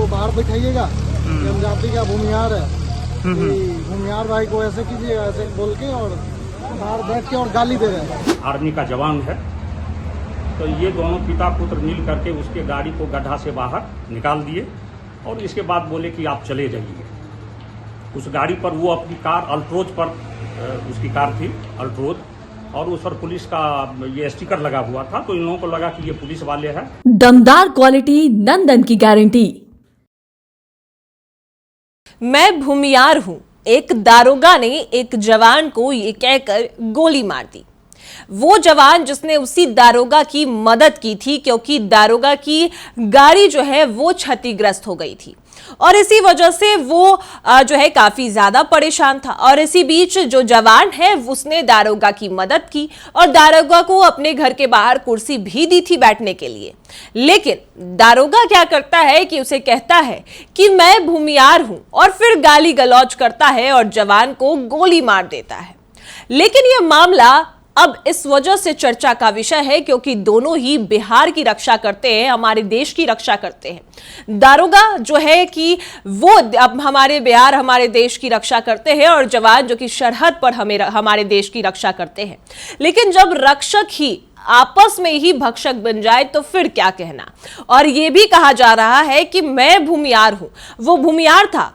बाहर बैठाइएगा कि हम जाति का भूमिहार है, भूमिहार भाई को ऐसे कीजिएगा, ऐसे बोल के और बाहर बैठ के और गाली दे रहे हैं। आर्मी का जवान है, तो ये दोनों पिता पुत्र मिल करके उसके गाड़ी को गड्ढा से बाहर निकाल दिए और इसके बाद बोले कि आप चले जाइए। उस गाड़ी पर वो अपनी कार अल्ट्रोज पर उसकी कार थी अल्ट्रोज, और उस पर पुलिस का ये स्टिकर लगा हुआ था, तो इन लोगों को लगा कि ये पुलिस वाले हैं। दमदार क्वालिटी नंदन की गारंटी। मैं भूमियार हूं, एक दारोगा ने एक जवान को ये कहकर गोली मार दी। वो जवान जिसने उसी दारोगा की मदद की थी, क्योंकि दारोगा की गाड़ी जो है वो क्षतिग्रस्त हो गई थी और इसी वजह से वो जो है काफी ज्यादा परेशान था। और इसी बीच जो जवान है उसने दारोगा की मदद की और दारोगा को अपने घर के बाहर कुर्सी भी दी थी बैठने के लिए। लेकिन दारोगा क्या करता है कि उसे कहता है कि मैं भूमियार हूं और फिर गाली गलौज करता है और जवान को गोली मार देता है। लेकिन यह मामला अब इस वजह से चर्चा का विषय है क्योंकि दोनों ही बिहार की रक्षा करते हैं, हमारे देश की रक्षा करते हैं। दारोगा जो है कि वो अब हमारे बिहार हमारे देश की रक्षा करते हैं और जवान जो कि सरहद पर हमारे देश की रक्षा करते हैं। लेकिन जब रक्षक ही आपस में ही भक्षक बन जाए तो फिर क्या कहना। और यह भी कहा जा रहा है कि मैं भूमियार हूं, वो भूमियार था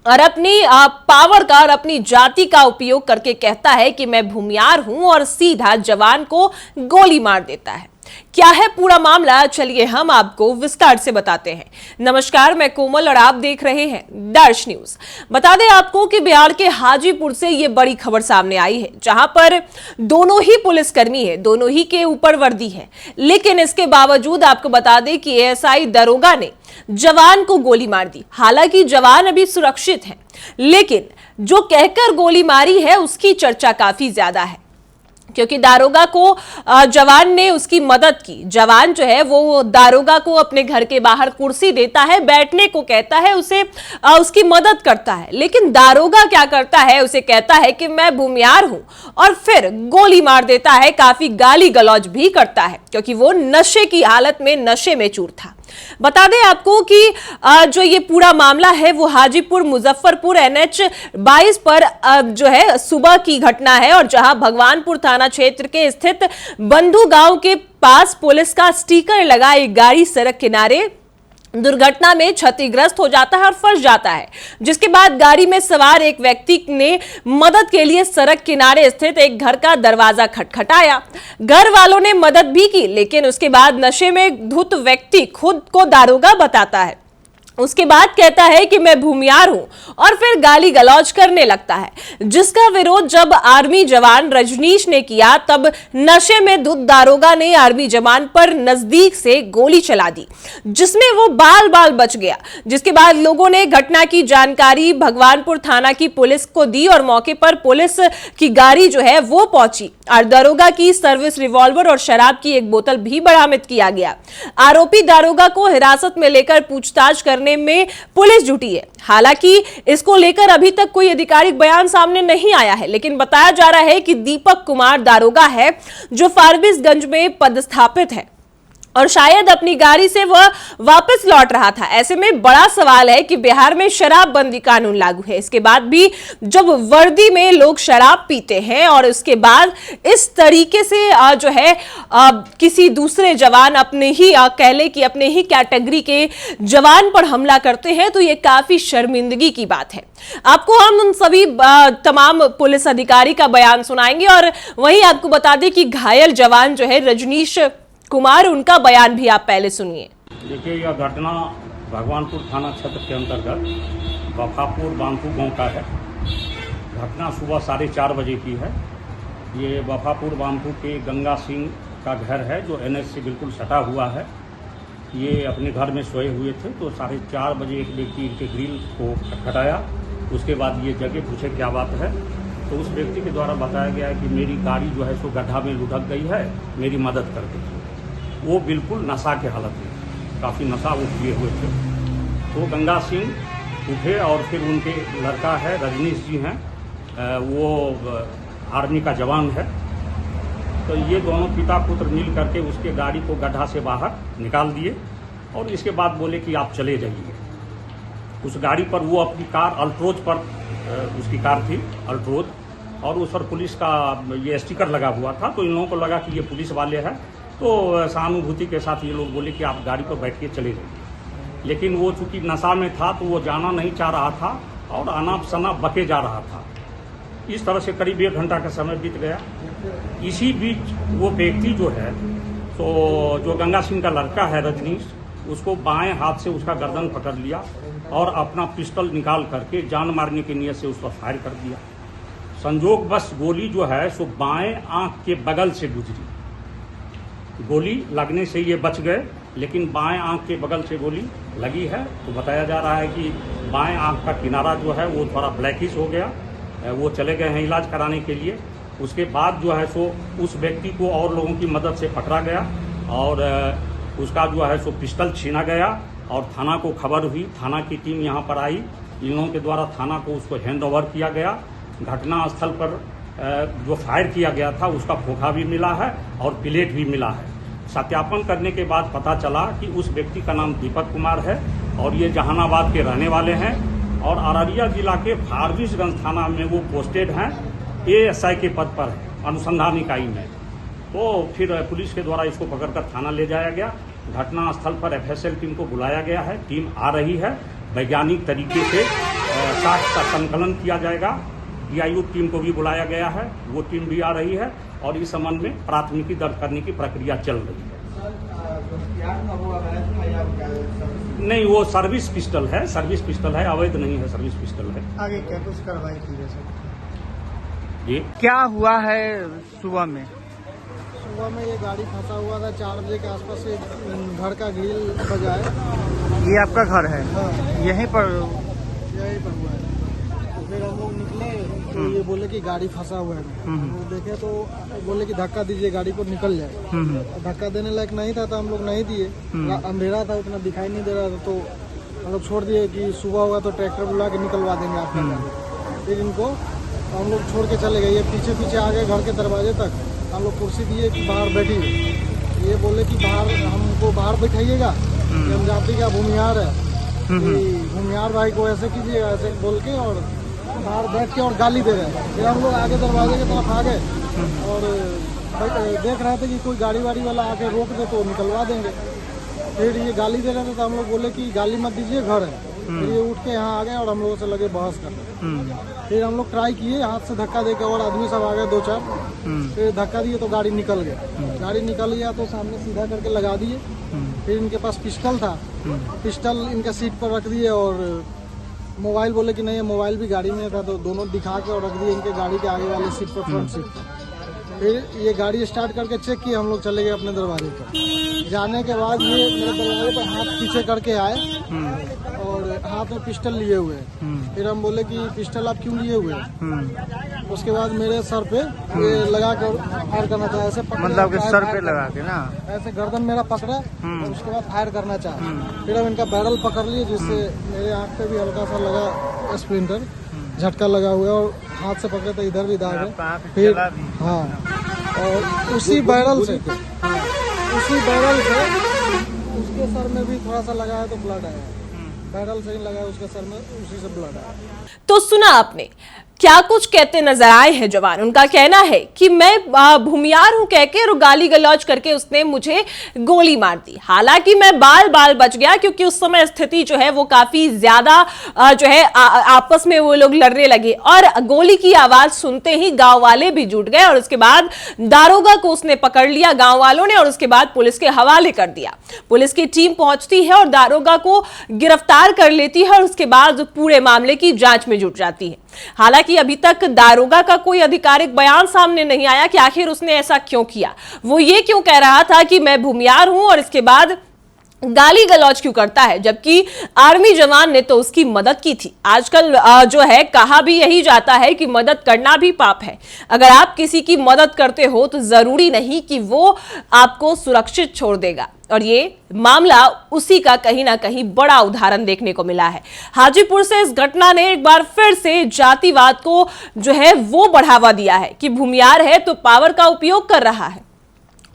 और अपनी पावर का और अपनी जाति का उपयोग करके कहता है कि मैं भूमियार हूं और सीधा जवान को गोली मार देता है। क्या है पूरा मामला, चलिए हम आपको विस्तार से बताते हैं। नमस्कार, मैं कोमल और आप देख रहे हैं दर्श न्यूज। बता दें आपको कि बिहार के हाजीपुर से यह बड़ी खबर सामने आई है, जहां पर दोनों ही पुलिसकर्मी है, दोनों ही के ऊपर वर्दी है। लेकिन इसके बावजूद आपको बता दें कि एएसआई दरोगा ने जवान को गोली मार दी। हालांकि जवान अभी सुरक्षित है, लेकिन जो कहकर गोली मारी है उसकी चर्चा काफी ज्यादा है क्योंकि दारोगा को जवान ने उसकी मदद की। जवान जो है वो दारोगा को अपने घर के बाहर कुर्सी देता है, बैठने को कहता है, उसे उसकी मदद करता है। लेकिन दारोगा क्या करता है, उसे कहता है कि मैं भूमियार हूं और फिर गोली मार देता है। काफी गाली गलौज भी करता है क्योंकि वो नशे की हालत में, नशे में चूर था। बता दें आपको कि जो ये पूरा मामला है वो हाजीपुर मुजफ्फरपुर NH 22 पर जो है सुबह की घटना है और जहां भगवानपुर थाना क्षेत्र के स्थित बंधु गांव के पास पुलिस का स्टिकर लगा एक गाड़ी सड़क किनारे दुर्घटना में क्षतिग्रस्त हो जाता है और फंस जाता है, जिसके बाद गाड़ी में सवार एक व्यक्ति ने मदद के लिए सड़क किनारे स्थित एक घर का दरवाजा खटखटाया। घर वालों ने मदद भी की, लेकिन उसके बाद नशे में धुत व्यक्ति खुद को दारोगा बताता है। उसके बाद कहता है कि मैं भूमियार हूं और फिर गाली गलौज करने लगता है, जिसका विरोध जब आर्मी जवान रजनीश ने किया तब नशे में धुत दारोगा ने आर्मी जवान पर नजदीक से गोली चला दी, जिसमें वो बाल बाल बच गया। जिसके बाद लोगों ने घटना की जानकारी भगवानपुर थाना की पुलिस को दी और मौके पर पुलिस की गाड़ी जो है वो पहुंची और दारोगा की सर्विस रिवॉल्वर और शराब की एक बोतल भी बरामद किया गया। आरोपी दारोगा को हिरासत में लेकर पूछताछ करने में पुलिस जुटी है। हालांकि इसको लेकर अभी तक कोई आधिकारिक बयान सामने नहीं आया है, लेकिन बताया जा रहा है कि दीपक कुमार दारोगा है जो फारबिसगंज में पदस्थापित है और शायद अपनी गाड़ी से वह वापस लौट रहा था। ऐसे में बड़ा सवाल है कि बिहार में शराबबंदी कानून लागू है, इसके बाद भी जब वर्दी में लोग शराब पीते हैं और उसके बाद इस तरीके से जो है किसी दूसरे जवान अपने ही कह ले कि अपने ही कैटेगरी के जवान पर हमला करते हैं, तो ये काफी शर्मिंदगी की बात है। आपको हम उन सभी तमाम पुलिस अधिकारी का बयान सुनाएंगे और वहीं आपको बता दें कि घायल जवान जो है रजनीश कुमार, उनका बयान भी आप पहले सुनिए। देखिए, यह घटना भगवानपुर थाना क्षेत्र के अंतर्गत वफापुर बांधू गांव का है। घटना सुबह 4:30 बजे की है। ये वफापुर बांधू के गंगा सिंह का घर है जो NH से बिल्कुल सटा हुआ है। ये अपने घर में सोए हुए थे तो 4:30 बजे एक व्यक्ति इनके ग्रिल को खटखटाया। उसके बाद ये जगह पूछे क्या बात है, तो उस व्यक्ति के द्वारा बताया गया है कि मेरी गाड़ी जो है सो गड्ढा में लुढ़क गई है, मेरी मदद कर दीजिए। वो बिल्कुल नशा के हालत में, काफ़ी नशा वो किए हुए थे। तो गंगा सिंह उठे और फिर उनके लड़का है रजनीश जी हैं, वो आर्मी का जवान है। तो ये दोनों पिता पुत्र मिल करके उसके गाड़ी को गड्ढा से बाहर निकाल दिए और इसके बाद बोले कि आप चले जाइए। उस गाड़ी पर वो अपनी कार अल्ट्रोज पर उसकी कार थी अल्ट्रोज, और उस पर पुलिस का ये स्टिकर लगा हुआ था। तो इन लोगों को लगा कि ये पुलिस वाले हैं, तो सहानुभूति के साथ ये लोग बोले कि आप गाड़ी पर बैठ के चले जाइए। लेकिन वो चूंकि नशा में था तो वो जाना नहीं चाह रहा था और अनाप शनाप बके जा रहा था। इस तरह से करीब 1 घंटा का समय बीत गया। इसी बीच वो व्यक्ति जो है, तो जो गंगा सिंह का लड़का है रजनीश, उसको बाएं हाथ से उसका गर्दन पकड़ लिया और अपना पिस्टल निकाल करके जान मारने की नीयत से उस पर फायर कर दिया। संजोगवश गोली जो है सो बाएं आंख के बगल से गुजरी। गोली लगने से ये बच गए, लेकिन बाएं आंख के बगल से गोली लगी है। तो बताया जा रहा है कि बाएं आंख का किनारा जो है वो थोड़ा ब्लैकिश हो गया। वो चले गए हैं इलाज कराने के लिए। उसके बाद जो है सो उस व्यक्ति को और लोगों की मदद से पकड़ा गया और उसका जो है सो पिस्टल छीना गया और थाना को खबर हुई। थाना की टीम यहाँ पर आई, इन लोगों के द्वारा थाना को उसको हैंड ओवर किया गया। घटना स्थल पर जो फायर किया गया था उसका खोखा भी मिला है और प्लेट भी मिला है। सत्यापन करने के बाद पता चला कि उस व्यक्ति का नाम दीपक कुमार है और ये जहानाबाद के रहने वाले हैं और अररिया जिला के फारबिसगंज थाना में वो पोस्टेड हैं, ASI के पद पर है, अनुसंधान इकाई में। तो फिर पुलिस के द्वारा इसको पकड़कर थाना ले जाया गया। घटना स्थल पर FSL टीम को बुलाया गया है। टीम आ रही है, वैज्ञानिक तरीके से साक्ष्य का संकलन किया जाएगा। DIU टीम को भी बुलाया गया है, वो टीम भी आ रही है और इस संबंध में प्राथमिकी दर्ज करने की प्रक्रिया चल रही है। नहीं, वो सर्विस पिस्टल है, अवैध नहीं है, सर्विस पिस्टल है। आगे क्या कुछ कार्रवाई की जैसे जी क्या हुआ है सुबह में? सुबह में ये गाड़ी फंसा हुआ था 4 बजे के आसपास से, घर का ग्रिल बजाए। ये आपका घर है? हाँ, यहीं पर यही पर हुआ है। तो फिर हम लोग निकले तो ये बोले कि गाड़ी फंसा हुआ है। वो देखे तो बोले कि धक्का दीजिए, गाड़ी को निकल जाए। धक्का देने लायक नहीं था तो हम लोग नहीं दिए। अंधेरा था, उतना दिखाई नहीं दे रहा था, तो हम लोग छोड़ दिए कि सुबह होगा तो ट्रैक्टर बुला के निकलवा देंगे आपका गाड़ी। फिर इनको हम लोग छोड़ के चले गए। ये पीछे पीछे आ गए घर के दरवाजे तक। हम लोग कुर्सी दिए कि बाहर बैठिए। ये बोले कि बाहर हमको बाहर बैठाइएगा, हम जाति का भूमिहार है, भूमिहार भाई को ऐसे कीजिएगा, ऐसे बोल के और बाहर बैठ के और गाली दे रहे हैं। फिर हम लोग आगे दरवाजे की तरफ आ गए और देख रहे थे कि कोई गाड़ी वाड़ी वाला आके रोक दे तो निकलवा देंगे। फिर ये गाली दे रहे थे तो हम लोग बोले कि गाली मत दीजिए, घर है। फिर ये उठ के यहाँ आ गए और हम लोगों से लगे बहस करने। फिर हम लोग ट्राई किए हाथ से धक्का देके और आदमी सब आ गए 2-4। फिर धक्का दिए तो गाड़ी निकल गया। गाड़ी निकल गया तो सामने सीधा करके लगा दिए। फिर इनके पास पिस्टल था, पिस्टल इनके सीट पर रख दिए और मोबाइल बोले कि नहीं, मोबाइल भी गाड़ी में था, तो दोनों दिखा के और रख दिए इनके गाड़ी के आगे वाले सीट पर, फ्रंट सीट पर। फिर ये गाड़ी स्टार्ट करके चेक किए, हम लोग चले गए अपने दरवाजे पर। जाने के बाद ये मेरे दरवाजे पर हाथ पीछे करके आए और हाथ में पिस्टल लिए हुए हैं। फिर हम बोले कि पिस्टल आप क्यों लिए हुए हैं? उसके बाद मेरे सर पे ये लगा कर फायर करना चाहा, ऐसे मतलब कि सर पे लगा के ना, ऐसे गर्दन मेरा पकड़ा और उसके बाद फायर करना चाहा। फिर हम इनका बैरल पकड़ लिए, जिससे मेरे आँख पे भी हल्का सा लगा स्प्लिंटर, झटका लगा हुआ है और हाथ से पकड़े तो इधर भी दाग है। फिर हाँ, और उसी बैरल से उसके सर में भी थोड़ा सा लगा है तो ब्लड आया। बैरल से ही लगा है उसके सर में, उसी से ब्लड आया। तो सुना आपने क्या कुछ कहते नजर आए हैं जवान। उनका कहना है कि मैं भूमियार हूं कहकर और गाली गलौज करके उसने मुझे गोली मार दी। हालांकि मैं बाल बच गया, क्योंकि उस समय स्थिति जो है वो काफी ज्यादा जो है आपस में वो लोग लड़ने लगे और गोली की आवाज सुनते ही गांव वाले भी जुट गए और उसके बाद दारोगा को उसने पकड़ लिया गांव वालों ने और उसके बाद पुलिस के हवाले कर दिया। पुलिस की टीम पहुंचती है और दारोगा को गिरफ्तार कर लेती है और उसके बाद पूरे मामले की जांच में जुट जाती है। हालांकि अभी तक दारोगा का कोई आधिकारिक बयान सामने नहीं आया कि आखिर उसने ऐसा क्यों किया। वो ये क्यों कह रहा था कि मैं भूमियार हूं और इसके बाद गाली गलौज क्यों करता है, जबकि आर्मी जवान ने तो उसकी मदद की थी। आजकल जो है कहा भी यही जाता है कि मदद करना भी पाप है। अगर आप किसी की मदद करते हो तो जरूरी नहीं कि वो आपको सुरक्षित छोड़ देगा और ये मामला उसी का कहीं ना कहीं बड़ा उदाहरण देखने को मिला है। हाजीपुर से इस घटना ने एक बार फिर से जातिवाद को जो है वो बढ़ावा दिया है कि भूमियार है तो पावर का उपयोग कर रहा है।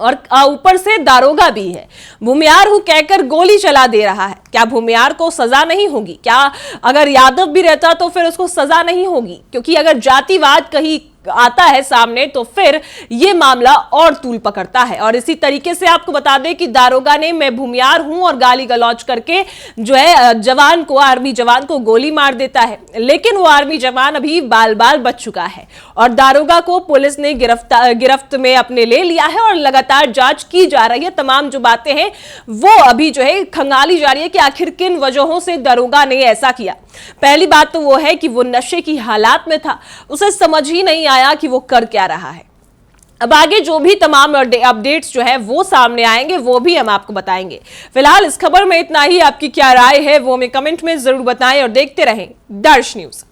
और ऊपर से दारोगा भी है। भूमियार हूं कहकर गोली चला दे रहा है। क्या भूमियार को सजा नहीं होगी? क्या अगर यादव भी रहता तो फिर उसको सजा नहीं होगी? क्योंकि अगर जातिवाद कहीं आता है सामने तो फिर यह मामला और तूल पकड़ता है। और इसी तरीके से आपको बता दें कि दारोगा ने मैं भूमियार हूं और गाली गलौज करके जो है जवान को, आर्मी जवान को गोली मार देता है। लेकिन वो आर्मी जवान अभी बाल बाल बच चुका है और दारोगा को पुलिस ने गिरफ्त में अपने ले लिया है और लगातार जांच की जा रही है। तमाम जो बातें हैं वो अभी जो है खंगाली जा रही है कि आखिर किन वजहों से दारोगा ने ऐसा किया। पहली बात तो वो है कि वो नशे की हालात में था, उसे समझ ही नहीं आया कि वो कर क्या रहा है। अब आगे जो भी तमाम अपडेट्स जो है वो सामने आएंगे वो भी हम आपको बताएंगे। फिलहाल इस खबर में इतना ही। आपकी क्या राय है वो हमें कमेंट में जरूर बताएं और देखते रहें दर्श न्यूज।